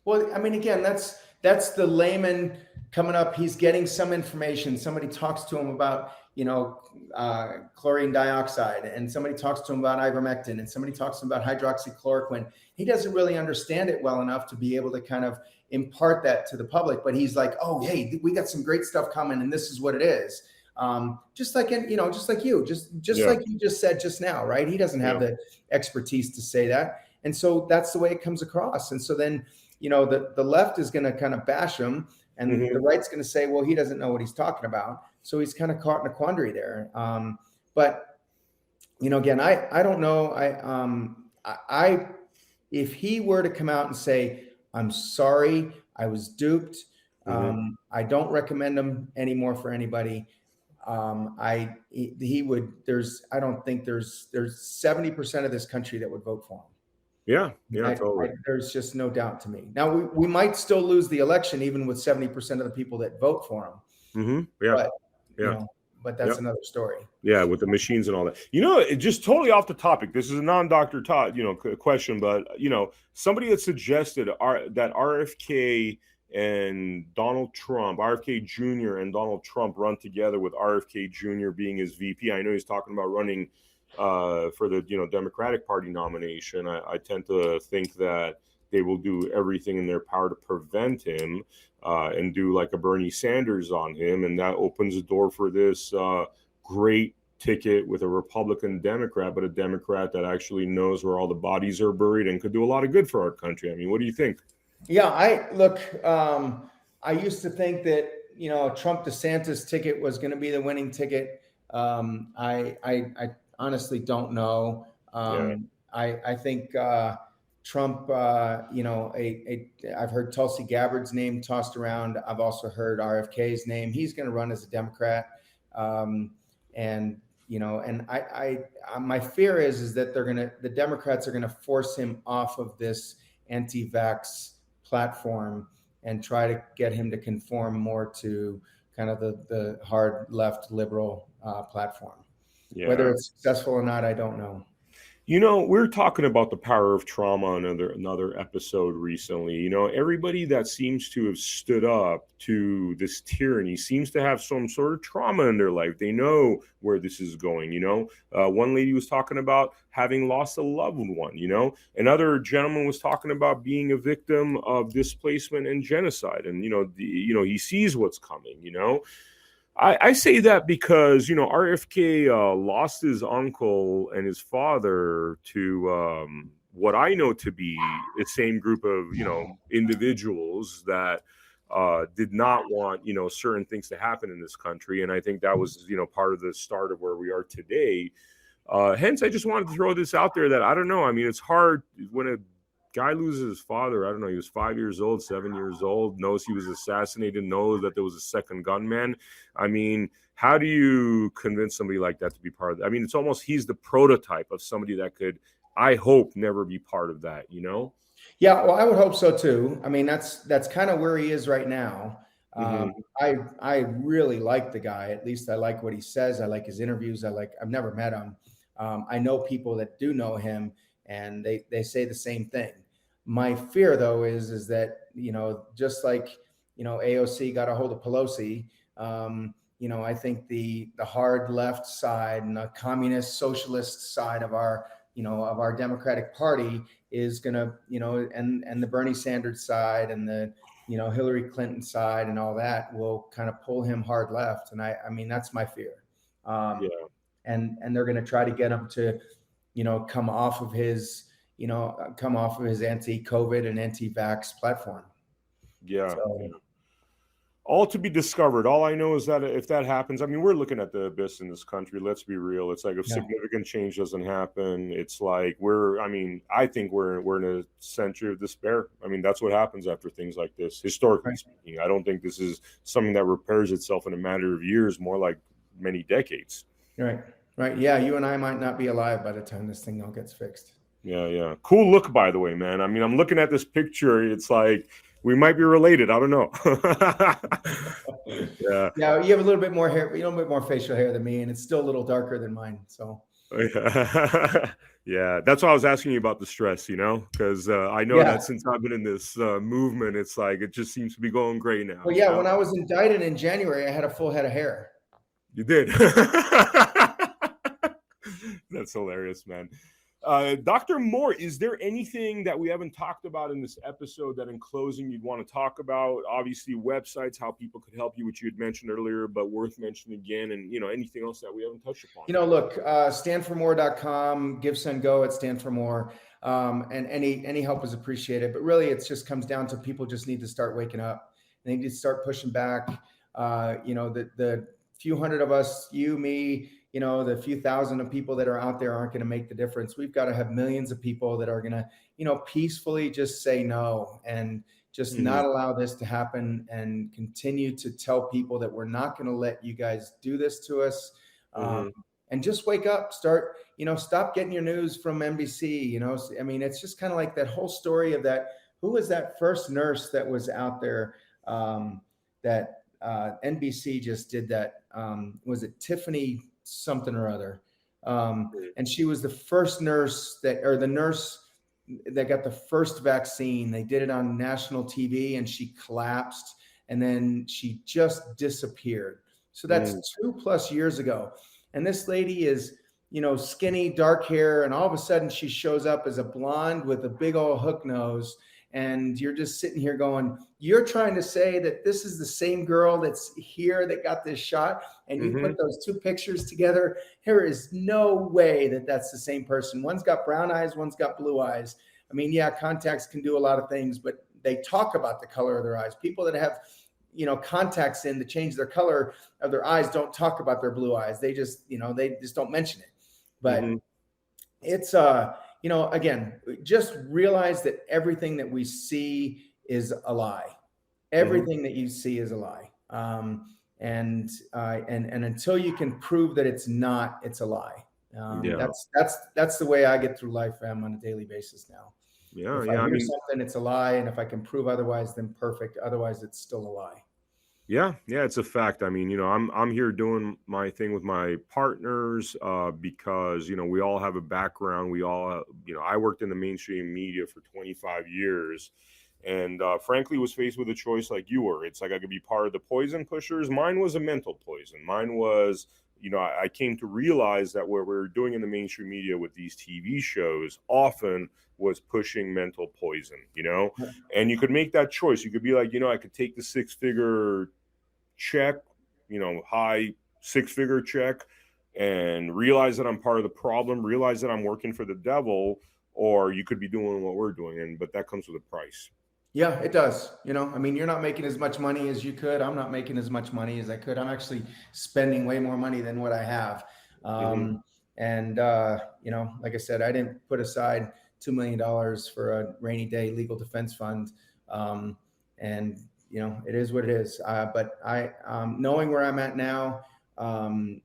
Well, I mean, again, that's the layman coming up. He's getting some information. Somebody talks to him about, chlorine dioxide, and somebody talks to him about ivermectin, and somebody talks to him about hydroxychloroquine. He doesn't really understand it well enough to be able to kind of impart that to the public. But he's like, oh, hey, we got some great stuff coming, and this is what it is. Just like like you, like you just said just now, right? He doesn't have the expertise to say that. And so that's the way it comes across. And so then, the left is going to kind of bash him, and the right's going to say, well, he doesn't know what he's talking about. So he's kind of caught in a quandary there. But, again, I don't know. If he were to come out and say, I'm sorry, I was duped. I don't recommend him anymore for anybody. He would, I don't think there's 70% of this country that would vote for him. Yeah, totally. There's just no doubt to me. Now we might still lose the election, even with 70% of the people that vote for him. But that's another story. Yeah, with the machines and all that. It just totally off the topic. This is a non-Dr. Todd, question, but somebody had suggested that RFK and Donald Trump, RFK Jr. and Donald Trump run together, with RFK Jr. being his VP. I know he's talking about running for the Democratic Party nomination. I tend to think that they will do everything in their power to prevent him and do like a Bernie Sanders on him, and that opens the door for this great ticket with a Republican Democrat, but a Democrat that actually knows where all the bodies are buried and could do a lot of good for our country. I mean, what do you think? Yeah, I used to think that Trump DeSantis ticket was going to be the winning ticket. I honestly don't know. I think Trump, I've heard Tulsi Gabbard's name tossed around. I've also heard RFK's name. He's going to run as a Democrat. My fear is that the Democrats are going to force him off of this anti-vax platform and try to get him to conform more to kind of the hard left liberal platform. Yeah. Whether it's successful or not, I don't know. We're talking about the power of trauma on another episode recently. Everybody that seems to have stood up to this tyranny seems to have some sort of trauma in their life. They know where this is going. One lady was talking about having lost a loved one. Another gentleman was talking about being a victim of displacement and genocide. And he sees what's coming. I say that because, RFK lost his uncle and his father to what I know to be the same group of, individuals that did not want, certain things to happen in this country. And I think that was, part of the start of where we are today. Hence, I just wanted to throw this out there that I don't know. I mean, it's hard when a guy loses his father. I don't know. He was 5 years old, 7 years old, knows he was assassinated, knows that there was a second gunman. I mean, how do you convince somebody like that to be part of that? I mean, it's almost, he's the prototype of somebody that could, I hope, never be part of that, Yeah, well, I would hope so too. I mean, that's kind of where he is right now. I really like the guy. At least I like what he says. I like his interviews. I've never met him. I know people that do know him, and they say the same thing. My fear, though, is that, just like, AOC got a hold of Pelosi, I think the hard left side and the communist socialist side of our Democratic Party is going to, and the Bernie Sanders side and the, Hillary Clinton side and all that will kind of pull him hard left. And I mean, that's my fear. And they're going to try to get him to, come off of his anti-COVID and anti-vax platform. Yeah. All to be discovered. All I know is that if that happens, I mean, we're looking at the abyss in this country. Let's be real. It's like if significant change doesn't happen, it's like I think we're in a century of despair. I mean, that's what happens after things like this, historically speaking. I don't think this is something that repairs itself in a matter of years, more like many decades. Right. Yeah, you and I might not be alive by the time this thing all gets fixed. Yeah. Cool look, by the way, man. I mean, I'm looking at this picture. It's like we might be related. I don't know. Yeah, you have a little bit more hair, a little bit more facial hair than me, and it's still a little darker than mine. So Yeah, that's why I was asking you about the stress, because I know Yeah. that since I've been in this movement, it's like it just seems to be going great now, Well, yeah, when I was indicted in January, I had a full head of hair. You did. That's hilarious, man. Dr. Moore, is there anything that we haven't talked about in this episode that in closing you'd want to talk about? Obviously, websites, how people could help you, which you had mentioned earlier, but worth mentioning again, and anything else that we haven't touched upon. Look, standformore.com, give, send, go at Stand for More. And any help is appreciated. But really, it just comes down to people just need to start waking up. They need to start pushing back. The few hundred of us, you, me, the few thousand of people that are out there aren't going to make the difference. We've got to have millions of people that are going to, peacefully just say no and just not allow this to happen, and continue to tell people that we're not going to let you guys do this to us. And just wake up, start, stop getting your news from NBC. I mean, it's just kind of like that whole story of that. Who was that first nurse that was out there that NBC just did that? Was it Tiffany something or other? And she was the first nurse the nurse that got the first vaccine. They did it on national TV, and she collapsed, and then she just disappeared. So that's 2+ years ago. And this lady is, skinny, dark hair, and all of a sudden she shows up as a blonde with a big old hook nose. And you're just sitting here going, you're trying to say that this is the same girl that's here that got this shot, and you put those two pictures together. There is no way that that's the same person. One's got brown eyes, one's got blue eyes. I mean, yeah, contacts can do a lot of things, but they talk about the color of their eyes. People that have contacts in to change their color of their eyes don't talk about their blue eyes. They just, they just don't mention it. But it's, again, just realize that everything that we see is a lie. Everything that you see is a lie. And until you can prove that it's not, it's a lie. That's the way I get through life, on a daily basis now. If I hear something, it's a lie, and if I can prove otherwise, then perfect. Otherwise, it's still a lie. Yeah, it's a fact. I mean, I'm here doing my thing with my partners because we all have a background. We all, I worked in the mainstream media for 25 years, and frankly, was faced with a choice like you were. It's like I could be part of the poison pushers. Mine was a mental poison. Mine was, I came to realize that what we're doing in the mainstream media with these TV shows often was pushing mental poison, and you could make that choice. You could be like, I could take the 6-figure check, high 6-figure check, and realize that I'm part of the problem, realize that I'm working for the devil, or you could be doing what we're doing, but that comes with a price. Yeah, it does. I mean, you're not making as much money as you could. I'm not making as much money as I could. I'm actually spending way more money than what I have. And, like I said, I didn't put aside $2 million for a rainy day legal defense fund. And, it is what it is. But I, knowing where I'm at now, and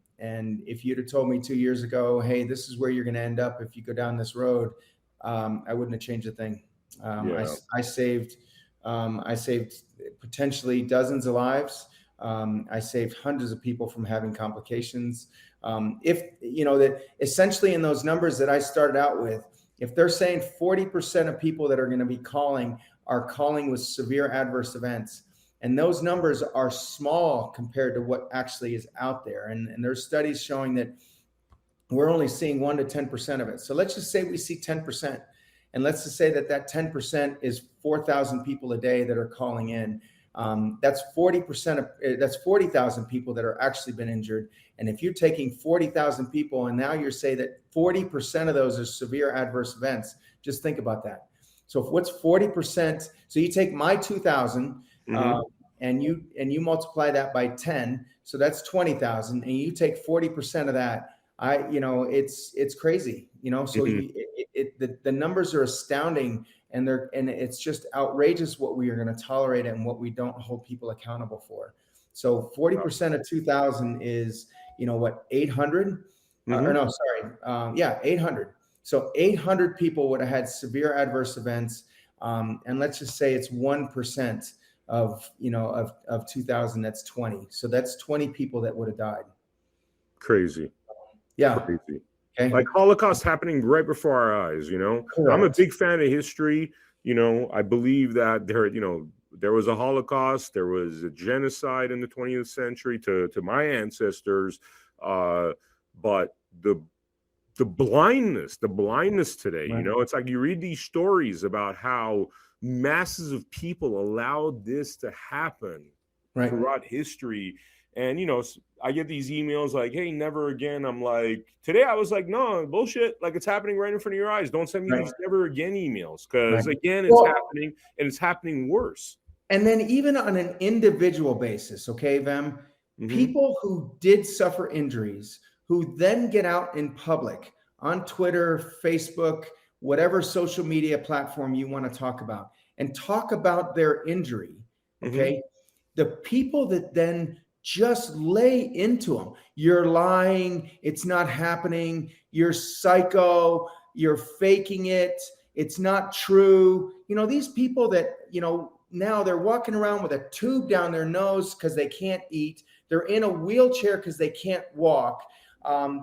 if you'd have told me 2 years ago, hey, this is where you're going to end up if you go down this road, I wouldn't have changed a thing. I saved potentially dozens of lives. I saved hundreds of people from having complications. That essentially in those numbers that I started out with, if they're saying 40% of people that are going to be calling are calling with severe adverse events, and those numbers are small compared to what actually is out there. And there's studies showing that we're only seeing 1 to 10% of it. So let's just say we see 10%. And let's just say that 10% is 4,000 people a day that are calling in. That's 40% that's 40,000 people that are actually been injured. And if you're taking 40,000 people and now you're saying that 40% of those are severe adverse events, just think about that. So what's 40%? So you take my 2,000 and you multiply that by 10. So that's 20,000. And you take 40% of that. It's crazy, so the numbers are astounding, and it's just outrageous what we are going to tolerate and what we don't hold people accountable for. So 40% of 2,000 is, 800 or no, sorry. 800. So 800 people would have had severe adverse events. And let's just say it's 1% of 2,000, that's 20. So that's 20 people that would have died. Crazy. Yeah. Crazy. Okay. Like Holocaust happening right before our eyes, you know? I'm a Correct. big fan of history. You know, I believe that there was a Holocaust, there was a genocide in the 20th century to my ancestors. But the blindness today, you Right. know, it's like you read these stories about how masses of people allowed this to happen Right. throughout history. And, you know, I get these emails like, hey, never again. I'm like, today I was like, no, bullshit. Like, it's happening right in front of your eyes. Don't send me Right. these never again emails. Because, Right. again, it's Well, happening and it's happening worse. and then even on an individual basis, okay, Vem, Mm-hmm. people who did suffer injuries, who then get out in public on Twitter, Facebook, whatever social media platform you want to talk about, and talk about their injury, Mm-hmm. okay, the people that then just lay into them, you're lying, it's not happening, you're psycho, you're faking it, it's not true. You know, these people that, you know, now they're walking around with a tube down their nose because they can't eat. They're in a wheelchair because they can't walk.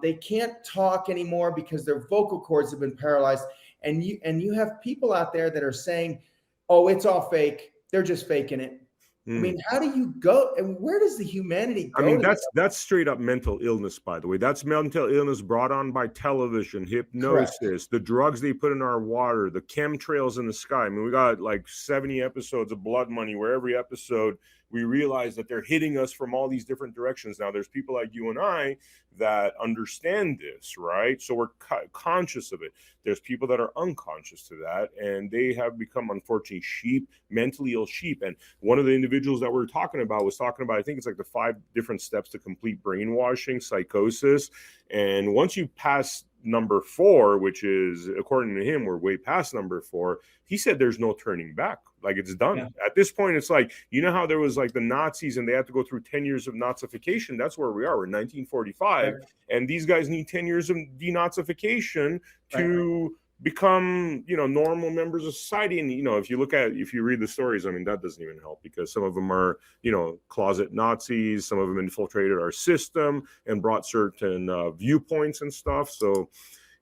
They can't talk anymore because their vocal cords have been paralyzed. And you have people out there that are saying, "Oh, it's all fake. They're just faking it." I mean, how do you go? And where does the humanity I go mean, to that? that's straight up mental illness, by the way. That's mental illness brought on by television, Correct. hypnosis, the drugs they put in our water, the chemtrails in the sky. I mean, we got like 70 episodes of Blood Money, where every episode we realize that they're hitting us from all these different directions. Now, there's people like you and I that understand this, right? So we're conscious of it. There's people that are unconscious to that, and they have become, unfortunately, sheep, mentally ill sheep. And one of the individuals that we're talking about was talking about, I think it's like the 5 different steps to complete brainwashing, psychosis. And once you pass number 4, which is, according to him, we're way past number 4, he said there's no turning back. Like, it's done. Yeah. At this point, it's like, you know how there was like the Nazis and they had to go through 10 years of Nazification? That's where we are. We're in 1945. Right. And these guys need 10 years of denazification to Right. become, you know, normal members of society. And, you know, if you read the stories, I mean, that doesn't even help, because some of them are, you know, closet Nazis. Some of them infiltrated our system and brought certain viewpoints and stuff. So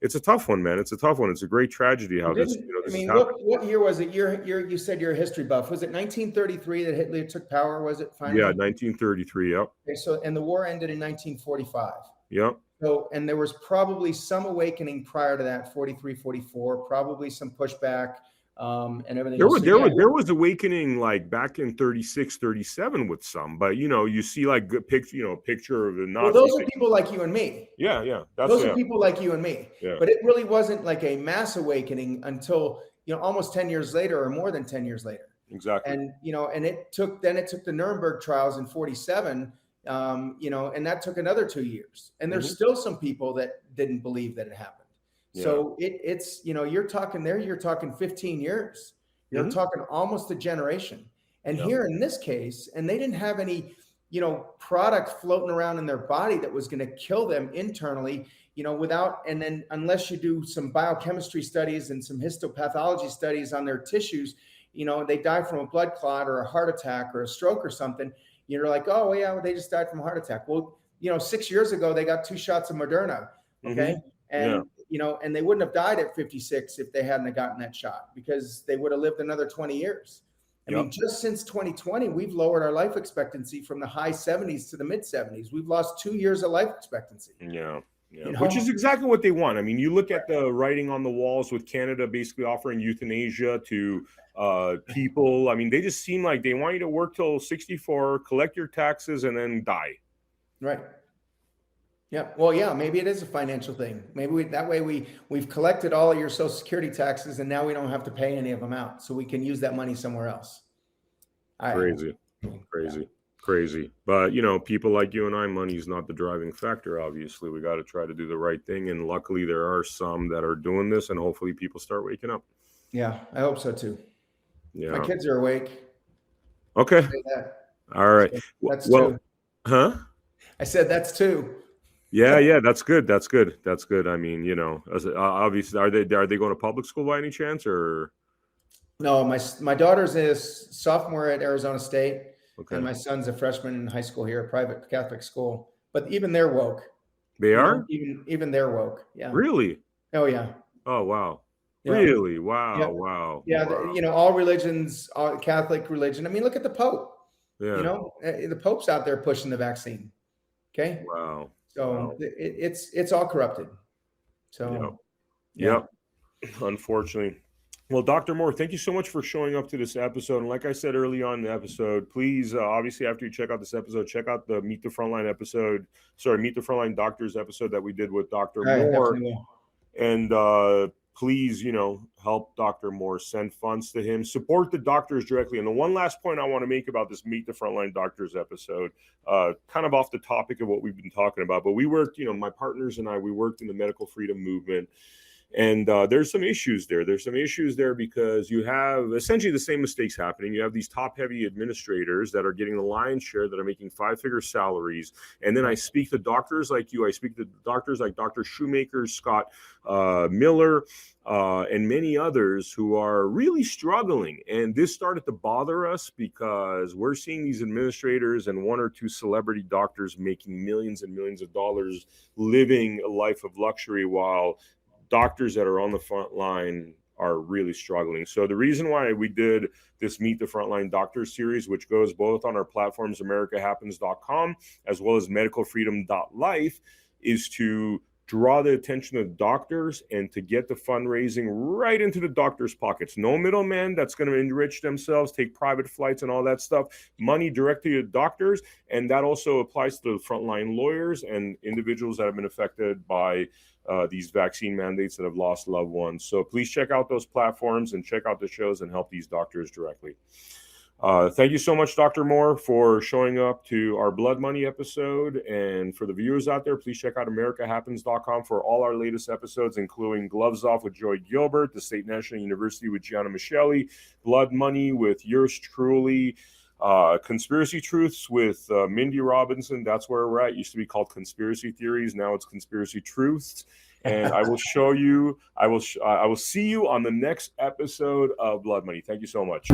it's a tough one, man. It's a tough one. It's a great tragedy how this, you know, I this mean, is happening. what year was it? You said you're a history buff. Was it 1933 that Hitler took power? Was it finally? Yeah, 1933. Yep. Okay, so, and the war ended in 1945. Yep. So, and there was probably some awakening prior to that, 43, 44, probably some pushback, and everything else. There was awakening like back in 36, 37 with some, but you know, you see like good picture, you know, picture of the Nazis. Well, those are people like you and me. Yeah. Those are people like you and me. Yeah. But it really wasn't like a mass awakening until, you know, almost 10 years later, or more than 10 years later. Exactly. And, you know, and it took the Nuremberg trials in 47, you know, and that took another 2 years. And there's still some people that didn't believe that it happened. Yeah. So it's, you know, you're talking 15 years. You're talking almost a generation. And here in this case, and they didn't have any, you know, product floating around in their body that was going to kill them internally, you know, and then unless you do some biochemistry studies and some histopathology studies on their tissues, you know, they die from a blood clot or a heart attack or a stroke or something. You're like, oh, yeah, well, they just died from a heart attack. Well, you know, 6 years ago, they got 2 shots of Moderna. Okay. And, you know, and they wouldn't have died at 56 if they hadn't gotten that shot, because they would have lived another 20 years. I mean, just since 2020, we've lowered our life expectancy from the high 70s to the mid 70s. We've lost 2 years of life expectancy. Yeah. You know? Which is exactly what they want. I mean, you look at the writing on the walls with Canada basically offering euthanasia to people. I mean, they just seem like they want you to work till 64, collect your taxes, and then die. Right. Yeah. Well, yeah, maybe it is a financial thing. Maybe that way we've collected all of your Social Security taxes, and now we don't have to pay any of them out, so we can use that money somewhere else. Crazy. But, you know, people like you and I, money is not the driving factor. Obviously, we got to try to do the right thing. And luckily, there are some that are doing this, and hopefully people start waking up. Yeah, I hope so too. Yeah. My kids are awake. Okay. All right. That's well, 2. Huh? I said that's 2. Yeah. That's good. I mean, you know, obviously, are they going to public school by any chance, or? No, my daughter's a sophomore at Arizona State. Okay. And my son's a freshman in high school here, a private Catholic school. But even they're woke. They are? Even they're woke. Yeah. Really? Oh yeah. Oh, wow. Yeah. Really? Wow. Yeah. Wow. Yeah. Wow. All religions, all Catholic religion. I mean, look at the Pope. Yeah. The Pope's out there pushing the vaccine. Okay. Wow. So Wow. it's all corrupted. So yeah. Yep. Unfortunately. Well, Dr. Moore, thank you so much for showing up to this episode. And like I said early on in the episode, please, obviously, after you check out this episode, check out the Meet the Frontline episode. Sorry, Meet the Frontline Doctors episode that we did with Dr. Moore. And please, help Dr. Moore, send funds to him, support the doctors directly. And the one last point I want to make about this Meet the Frontline Doctors episode, kind of off the topic of what we've been talking about, but we worked, my partners and I, we worked in the medical freedom movement. And there's some issues there. There's some issues there because you have essentially the same mistakes happening. You have these top-heavy administrators that are getting the lion's share, that are making five-figure salaries. And then I speak to doctors like you. I speak to doctors like Dr. Shoemaker, Scott Miller, and many others who are really struggling. And this started to bother us because we're seeing these administrators and one or two celebrity doctors making millions and millions of dollars living a life of luxury while doctors that are on the front line are really struggling. So the reason why we did this Meet the Frontline Doctors series, which goes both on our platforms, americahappens.com, as well as medicalfreedom.life, is to draw the attention of doctors and to get the fundraising right into the doctors' pockets. No middleman that's going to enrich themselves, take private flights and all that stuff. Money directly to doctors. And that also applies to the frontline lawyers and individuals that have been affected by these vaccine mandates that have lost loved ones. So please check out those platforms and check out the shows and help these doctors directly. Thank you so much, Dr. Moore, for showing up to our Blood Money episode. And for the viewers out there, please check out americahappens.com for all our latest episodes, including Gloves Off with Joy Gilbert, the State National University with Gianna Michelli, Blood Money with yours truly, Conspiracy Truths with Mindy Robinson. That's where we're at. It used to be called Conspiracy Theories. Now it's Conspiracy Truths. And I will show you, I will see you on the next episode of Blood Money. Thank you so much.